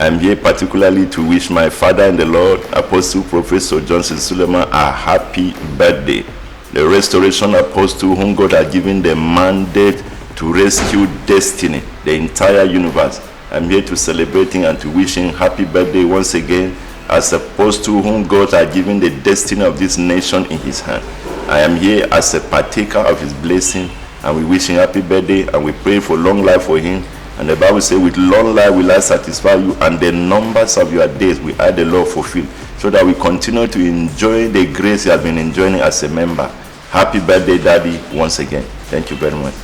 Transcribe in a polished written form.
I'm here particularly to wish my father in the Lord, Apostle Professor Johnson Suleiman, a happy birthday. The Restoration Apostle whom God has given the mandate to rescue destiny, the entire universe. I'm here to celebrate him and to wish him happy birthday once again, as Apostle whom God has given the destiny of this nation in his hand. I am here as a partaker of his blessing, and we wish him happy birthday, and we pray for long life for him. And the Bible says, with long life will I satisfy you, and the numbers of your days will I the Lord fulfill, so that we continue to enjoy the grace you have been enjoying as a member. Happy birthday, Daddy, once again. Thank you very much.